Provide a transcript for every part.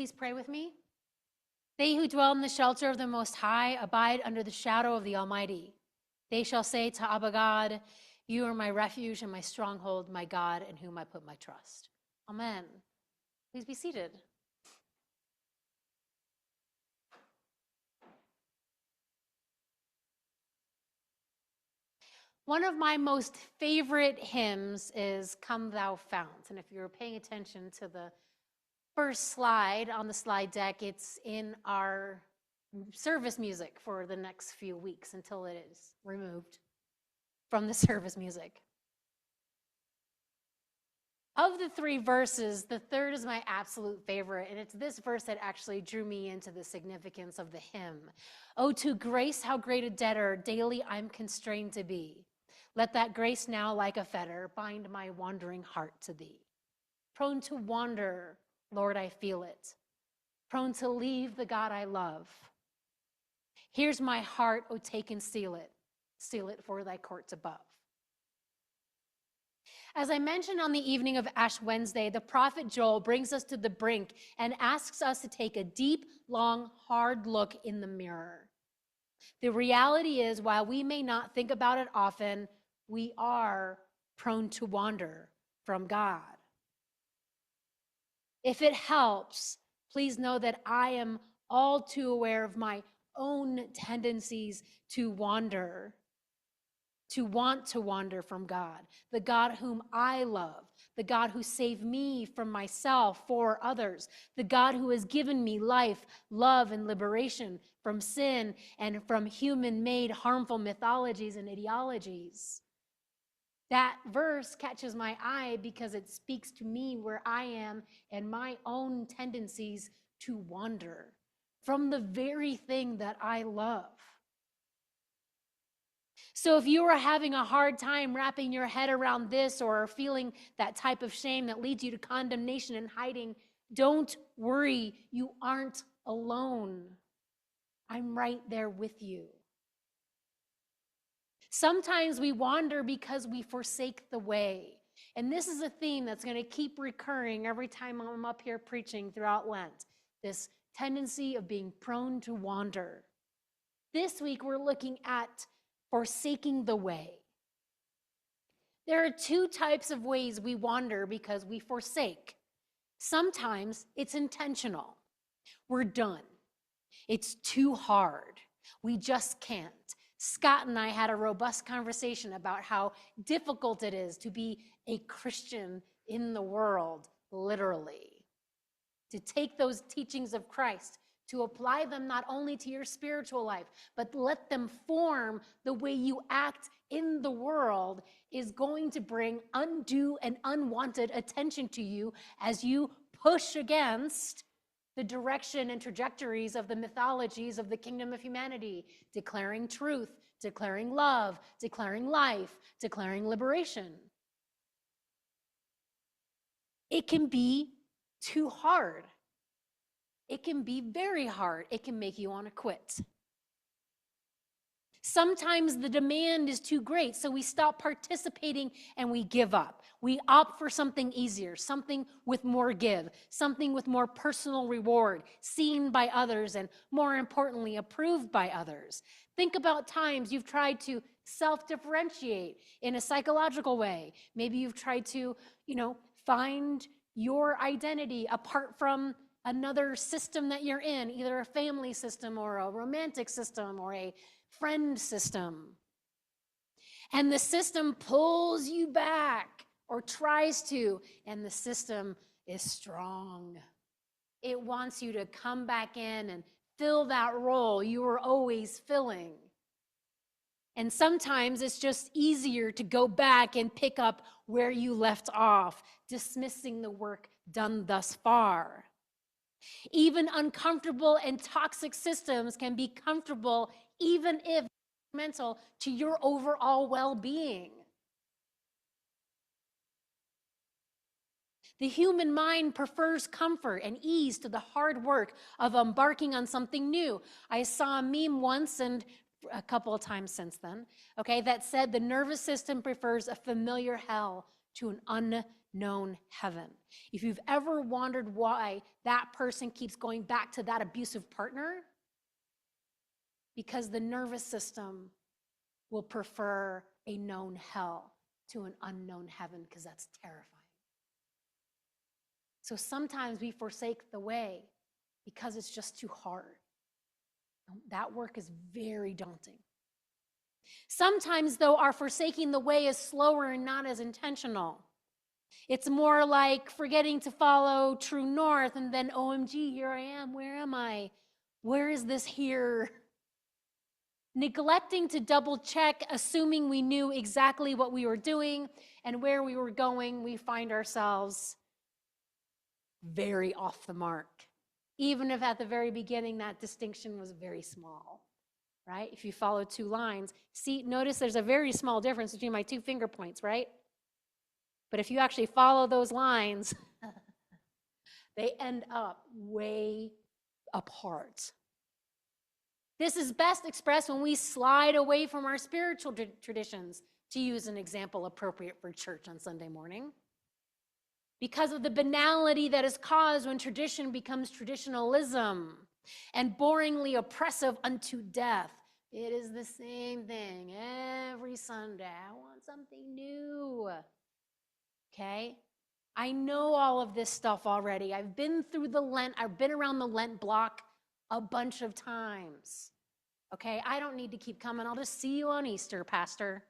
Please pray with me. They who dwell in the shelter of the Most High abide under the shadow of the Almighty. They shall say to Abba God, you are my refuge and my stronghold, my God, in whom I put my trust. Amen. Please be seated. One of my most favorite hymns is Come Thou Fount. And if you're paying attention to the first slide on the slide deck, it's in our service music for the next few weeks until it is removed from the service music. Of the three verses, the third is my absolute favorite, and it's this verse that actually drew me into the significance of the hymn. Oh, to grace, how great a debtor daily I'm constrained to be. Let that grace now, like a fetter, bind my wandering heart to thee. Prone to wander, Lord, I feel it. Prone to leave the God I love. Here's my heart, oh, take and seal it for thy courts above. As I mentioned on the evening of Ash Wednesday, the prophet Joel brings us to the brink and asks us to take a deep, long, hard look in the mirror. The reality is, while we may not think about it often, we are prone to wander from God. If it helps, please know that I am all too aware of my own tendencies to wander, to want to wander from God, the God whom I love, the God who saved me from myself for others, the God who has given me life, love, and liberation from sin and from human-made harmful mythologies and ideologies. That verse catches my eye because it speaks to me where I am and my own tendencies to wander from the very thing that I love. So if you are having a hard time wrapping your head around this or feeling that type of shame that leads you to condemnation and hiding, don't worry, you aren't alone. I'm right there with you. Sometimes we wander because we forsake the way. And this is a theme that's going to keep recurring every time I'm up here preaching throughout Lent, this tendency of being prone to wander. This week, we're looking at forsaking the way. There are two types of ways we wander because we forsake. Sometimes it's intentional. We're done. It's too hard. We just can't. Scott and I had a robust conversation about how difficult it is to be a Christian in the world, literally. To take those teachings of Christ, to apply them not only to your spiritual life, but let them form the way you act in the world is going to bring undue and unwanted attention to you as you push against the direction and trajectories of the mythologies of the kingdom of humanity, declaring truth, declaring love, declaring life, declaring liberation. It can be too hard. It can be very hard. It can make you want to quit. Sometimes the demand is too great, so we stop participating and we give up. We opt for something easier, something with more give, something with more personal reward, seen by others, and more importantly, approved by others. Think about times you've tried to self-differentiate in a psychological way. Maybe you've tried to, find your identity apart from another system that you're in, either a family system or a romantic system or a friend system. And the system pulls you back or tries to, and the system is strong. It wants you to come back in and fill that role you were always filling. And sometimes it's just easier to go back and pick up where you left off, dismissing the work done thus far. Even uncomfortable and toxic systems can be comfortable even if detrimental to your overall well-being. The human mind prefers comfort and ease to the hard work of embarking on something new. I saw a meme once and a couple of times since then, that said the nervous system prefers a familiar hell to an unknown heaven. If you've ever wondered why that person keeps going back to that abusive partner, because the nervous system will prefer a known hell to an unknown heaven, because that's terrifying. So sometimes we forsake the way because it's just too hard. That work is very daunting. Sometimes, though, our forsaking the way is slower and not as intentional. It's more like forgetting to follow true north and then, OMG, here I am. Where am I? Where is this here? Neglecting to double check, assuming we knew exactly what we were doing and where we were going, we find ourselves very off the mark. Even if at the very beginning that distinction was very small, right? If you follow two lines, see, notice there's a very small difference between my 2 finger points, right? But if you actually follow those lines, they end up way apart. This is best expressed when we slide away from our spiritual traditions, to use an example appropriate for church on Sunday morning. Because of the banality that is caused when tradition becomes traditionalism and boringly oppressive unto death. It is the same thing every Sunday. I want something new. Okay? I know all of this stuff already. I've been through the Lent. I've been around the Lent block a bunch of times. Okay? I don't need to keep coming. I'll just see you on Easter, Pastor.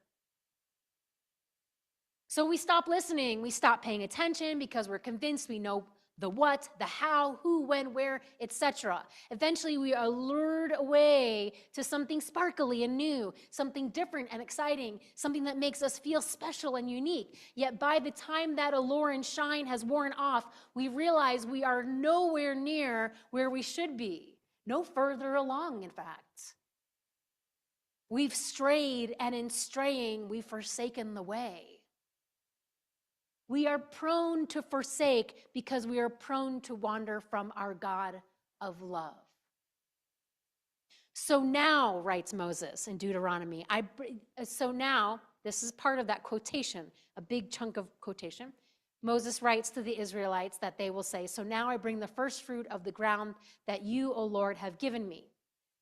So we stop listening, we stop paying attention because we're convinced we know the what, the how, who, when, where, etc. Eventually we are lured away to something sparkly and new, something different and exciting, something that makes us feel special and unique. Yet by the time that allure and shine has worn off, we realize we are nowhere near where we should be, no further along, in fact. We've strayed, and in straying, we've forsaken the way. We are prone to forsake because we are prone to wander from our God of love. So now, writes Moses in Deuteronomy, so now, this is part of that quotation, a big chunk of quotation. Moses writes to the Israelites that they will say, so now I bring the first fruit of the ground that you, O Lord, have given me.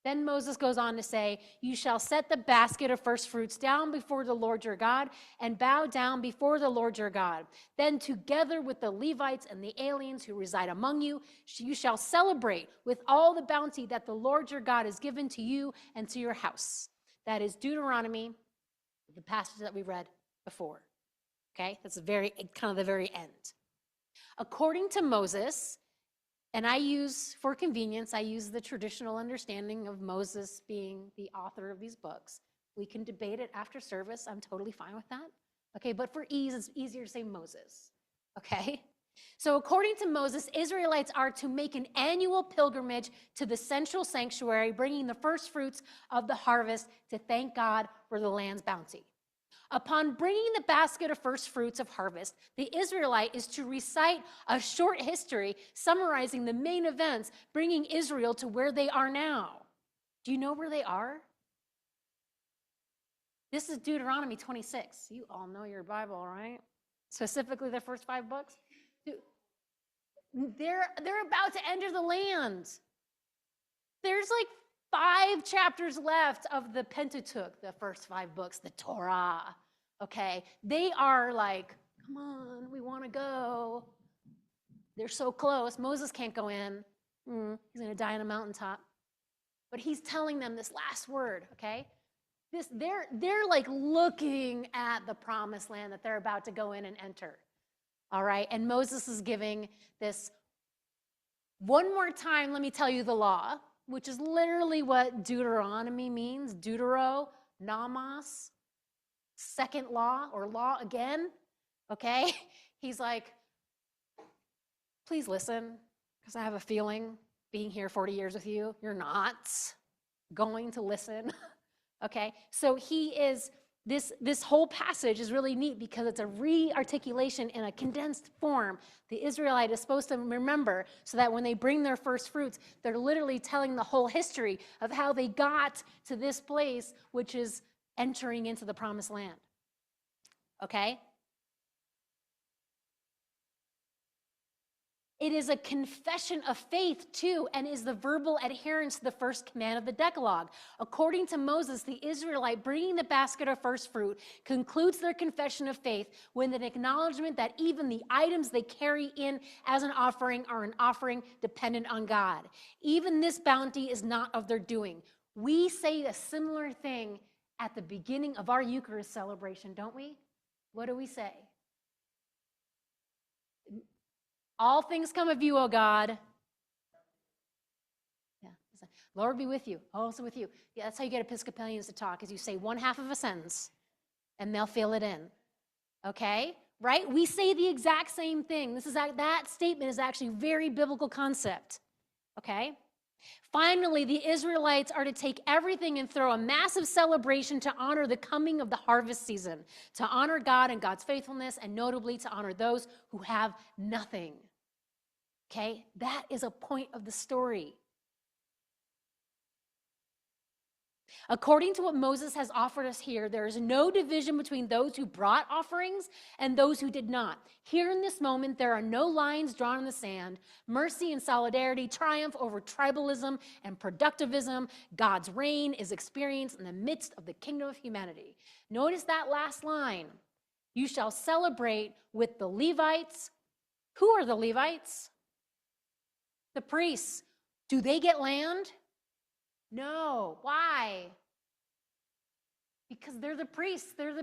Then Moses goes on to say, you shall set the basket of first fruits down before the Lord your God and bow down before the Lord your God. Then together with the Levites and the aliens who reside among you, you shall celebrate with all the bounty that the Lord your God has given to you and to your house. That is Deuteronomy, the passage that we read before. Okay, that's the very end. According to Moses, and for convenience, I use the traditional understanding of Moses being the author of these books. We can debate it after service. I'm totally fine with that. Okay, but for ease, it's easier to say Moses. Okay? So according to Moses, Israelites are to make an annual pilgrimage to the central sanctuary, bringing the first fruits of the harvest to thank God for the land's bounty. Upon bringing the basket of first fruits of harvest, the Israelite is to recite a short history summarizing the main events, bringing Israel to where they are now. Do you know where they are? This is Deuteronomy 26. You all know your Bible, right? Specifically the first 5 books. They're about to enter the land. There's like 5 chapters left of the Pentateuch, the first 5 books, the Torah. Okay, they are like, come on, we want to go. They're so close. Moses can't go in. He's going to die on a mountaintop. But he's telling them this last word, okay? They're like looking at the promised land that they're about to go in and enter. All right, and Moses is giving this, one more time, let me tell you the law, which is literally what Deuteronomy means, deutero, nomos, second law or law again, okay? He's like, please listen, because I have a feeling being here 40 years with you, you're not going to listen, okay? So this whole passage is really neat because it's a re-articulation in a condensed form. The Israelite is supposed to remember so that when they bring their first fruits, they're literally telling the whole history of how they got to this place, which is entering into the promised land. Okay? It is a confession of faith, too, and is the verbal adherence to the first command of the Decalogue. According to Moses, the Israelite bringing the basket of first fruit concludes their confession of faith with an acknowledgement that even the items they carry in as an offering are an offering dependent on God. Even this bounty is not of their doing. We say a similar thing at the beginning of our Eucharist celebration, don't we? What do we say? All things come of you, O God. Yeah. Lord be with you, also with you. Yeah, that's how you get Episcopalians to talk, is you say one half of a sentence, and they'll fill it in. Okay? Right? We say the exact same thing. That statement is actually a very biblical concept. Okay? Finally, the Israelites are to take everything and throw a massive celebration to honor the coming of the harvest season, to honor God and God's faithfulness, and notably to honor those who have nothing. Okay? That is a point of the story. According to what Moses has offered us here, there is no division between those who brought offerings and those who did not. Here in this moment, there are no lines drawn in the sand. Mercy and solidarity triumph over tribalism and productivism. God's reign is experienced in the midst of the kingdom of humanity. Notice that last line. You shall celebrate with the Levites. Who are the Levites? The priests. Do they get land? No. Why? Because they're the priests. They're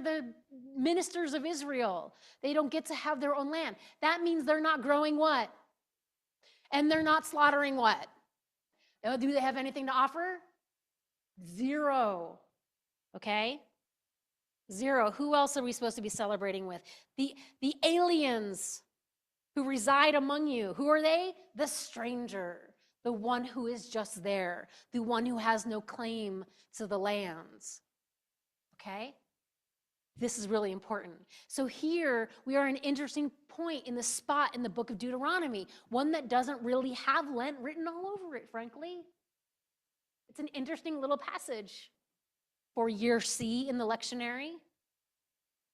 the ministers of Israel. They don't get to have their own land. That means they're not growing what? And they're not slaughtering what? Do they have anything to offer? Zero. Okay? Zero. Who else are we supposed to be celebrating with? The aliens who reside among you. Who are they? The stranger, the one who is just there, the one who has no claim to the lands. Okay? This is really important. So here we are at an interesting point in the spot in the book of Deuteronomy, one that doesn't really have Lent written all over it, frankly. It's an interesting little passage for year C in the lectionary.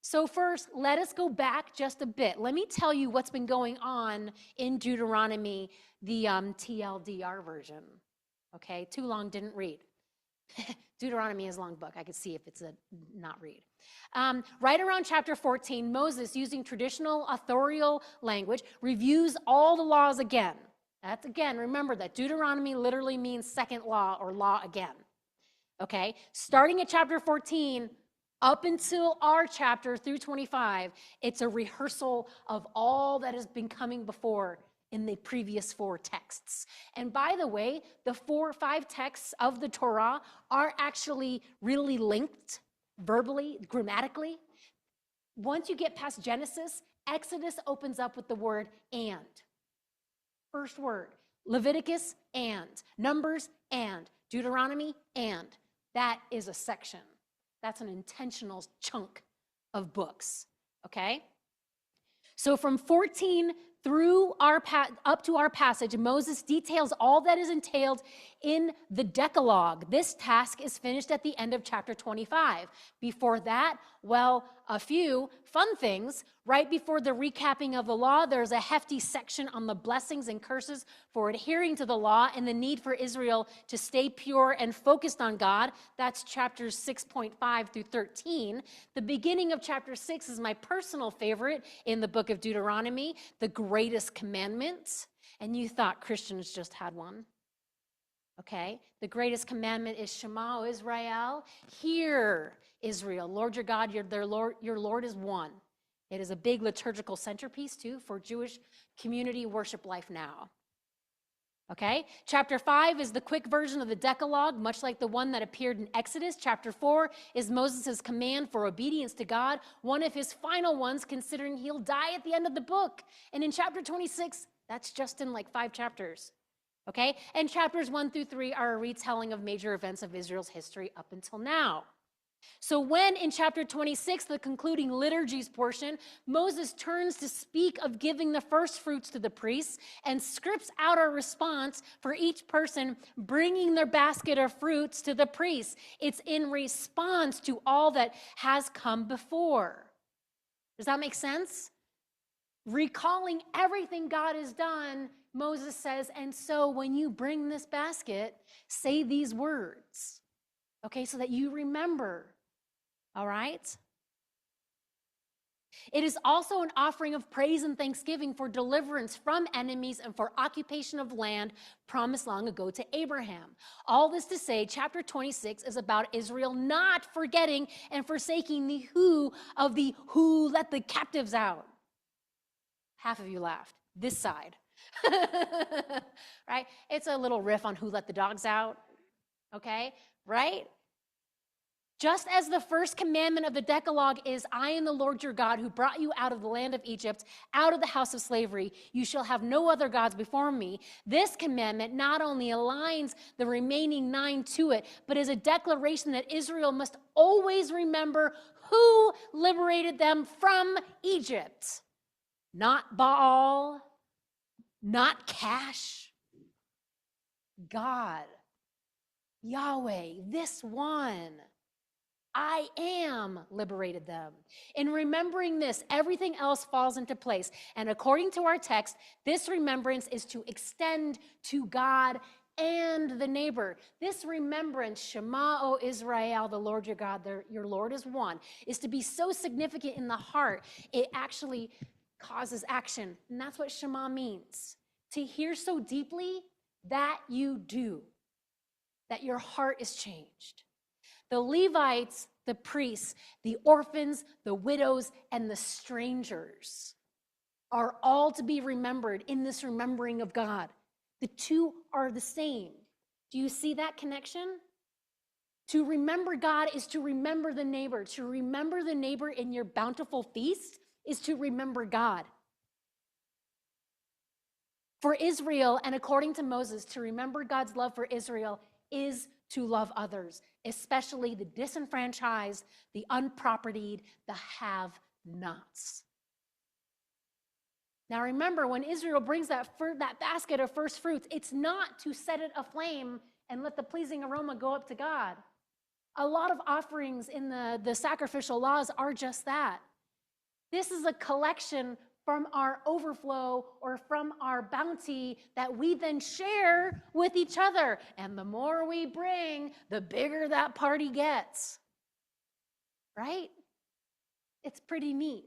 So first, let us go back just a bit. Let me tell you what's been going on in Deuteronomy, the TLDR version. Okay, too long, didn't read. Deuteronomy is a long book. I could see if it's a not read. Right around chapter 14, Moses, using traditional authorial language, reviews all the laws again. That's again, remember that Deuteronomy literally means second law or law again. Okay, starting at chapter 14, up until our chapter through 25, it's a rehearsal of all that has been coming before in the previous 4 texts. And by the way, the 4 or 5 texts of the Torah are actually really linked verbally, grammatically. Once you get past Genesis, Exodus opens up with the word and. First word, Leviticus and, Numbers and, Deuteronomy and. That is a section. That's an intentional chunk of books, okay? So from 14 through up to our passage, Moses details all that is entailed in the Decalogue. This task is finished at the end of chapter 25. Before that, well, a few fun things. Right before the recapping of the law, there's a hefty section on the blessings and curses for adhering to the law and the need for Israel to stay pure and focused on God. That's chapters 6.5 through 13. The beginning of chapter 6 is my personal favorite in the book of Deuteronomy, the greatest commandment. And you thought Christians just had one. Okay, the greatest commandment is Shema, O Israel. Hear, Israel, Lord your God, your Lord is one. It is a big liturgical centerpiece, too, for Jewish community worship life now. Okay, chapter 5 is the quick version of the Decalogue, much like the one that appeared in Exodus. Chapter 4 is Moses' command for obedience to God, one of his final ones, considering he'll die at the end of the book. And in chapter 26, that's just in like 5 chapters. Okay, and chapters 1 through 3 are a retelling of major events of Israel's history up until now. So when in chapter 26, the concluding liturgies portion, Moses turns to speak of giving the first fruits to the priests and scripts out a response for each person bringing their basket of fruits to the priests. It's in response to all that has come before. Does that make sense? Recalling everything God has done, Moses says, and so when you bring this basket, say these words, okay, so that you remember, all right? It is also an offering of praise and thanksgiving for deliverance from enemies and for occupation of land promised long ago to Abraham. All this to say, chapter 26 is about Israel not forgetting and forsaking the who of the who let the captives out. Half of you laughed. This side. Right? It's a little riff on who let the dogs out. Okay? Right? Just as the first commandment of the Decalogue is, I am the Lord your God who brought you out of the land of Egypt, out of the house of slavery. You shall have no other gods before me. This commandment not only aligns the remaining 9 to it, but is a declaration that Israel must always remember who liberated them from Egypt. Not Baal, not Cash, God, Yahweh, this one. I am liberated them. In remembering this, everything else falls into place. And according to our text, this remembrance is to extend to God and the neighbor. This remembrance, Shema, O Israel, the Lord your God, your Lord is one, is to be so significant in the heart, it actually causes action. And that's what Shema means. To hear so deeply that you do, that your heart is changed. The Levites, the priests, the orphans, the widows, and the strangers are all to be remembered in this remembering of God. The two are the same. Do you see that connection? To remember God is to remember the neighbor. To remember the neighbor in your bountiful feast is to remember God. For Israel, and according to Moses, to remember God's love for Israel is to love others, especially the disenfranchised, the unpropertied, the have-nots. Now remember, when Israel brings that basket of first fruits, it's not to set it aflame and let the pleasing aroma go up to God. A lot of offerings in the sacrificial laws are just that. This is a collection from our overflow or from our bounty that we then share with each other. And the more we bring, the bigger that party gets. Right? It's pretty neat.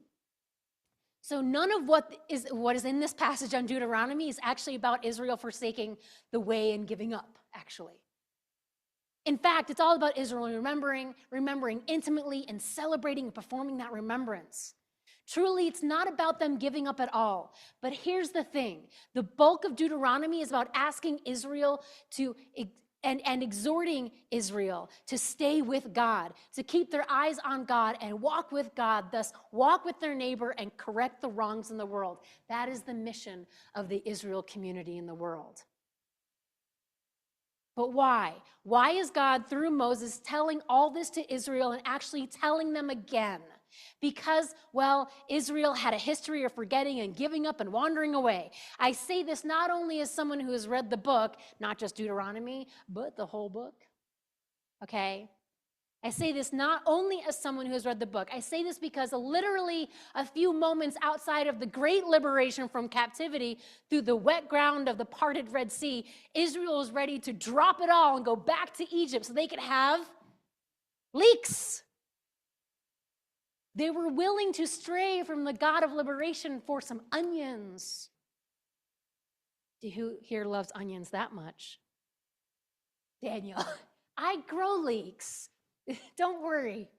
So none of what is in this passage on Deuteronomy is actually about Israel forsaking the way and giving up, actually. In fact, it's all about Israel remembering intimately and celebrating and performing that remembrance. Truly, it's not about them giving up at all. But here's the thing. The bulk of Deuteronomy is about asking Israel and exhorting Israel to stay with God, to keep their eyes on God and walk with God, thus walk with their neighbor and correct the wrongs in the world. That is the mission of the Israel community in the world. But why? Why is God, through Moses, telling all this to Israel and actually telling them again? Because, well, Israel had a history of forgetting and giving up and wandering away. I say this not only as someone who has read the book, not just Deuteronomy, but the whole book. Okay? I say this not only as someone who has read the book. I say this because literally a few moments outside of the great liberation from captivity through the wet ground of the parted Red Sea, Israel was ready to drop it all and go back to Egypt so they could have leeks. They were willing to stray from the God of liberation for some onions. Do you here loves onions that much? Daniel, I grow leeks. Don't worry.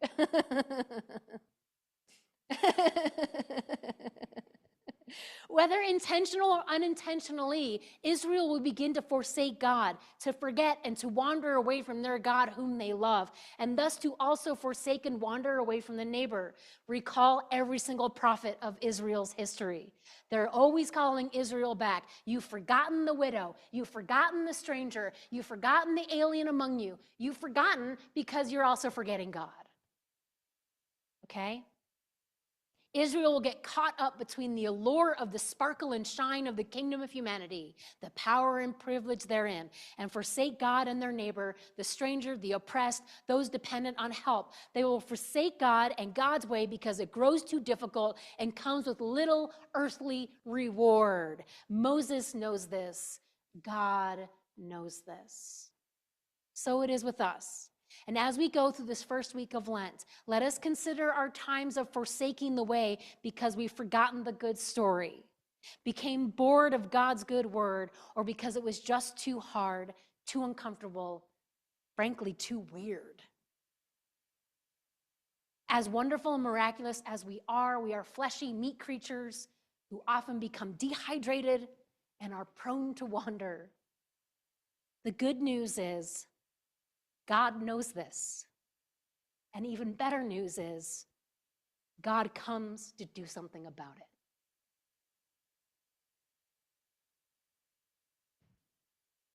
Whether intentional or unintentionally, Israel will begin to forsake God, to forget and to wander away from their God whom they love, and thus to also forsake and wander away from the neighbor. Recall every single prophet of Israel's history. They're always calling Israel back. You've forgotten the widow. You've forgotten the stranger. You've forgotten the alien among you. You've forgotten because you're also forgetting God. Okay? Israel will get caught up between the allure of the sparkle and shine of the kingdom of humanity, the power and privilege therein, and forsake God and their neighbor, the stranger, the oppressed, those dependent on help. They will forsake God and God's way because it grows too difficult and comes with little earthly reward. Moses knows this. God knows this. So it is with us. And as we go through this first week of Lent, let us consider our times of forsaking the way because we've forgotten the good story, became bored of God's good word, or because it was just too hard, too uncomfortable, frankly, too weird. As wonderful and miraculous as we are fleshy meat creatures who often become dehydrated and are prone to wander. The good news is God knows this. And even better news is God comes to do something about it.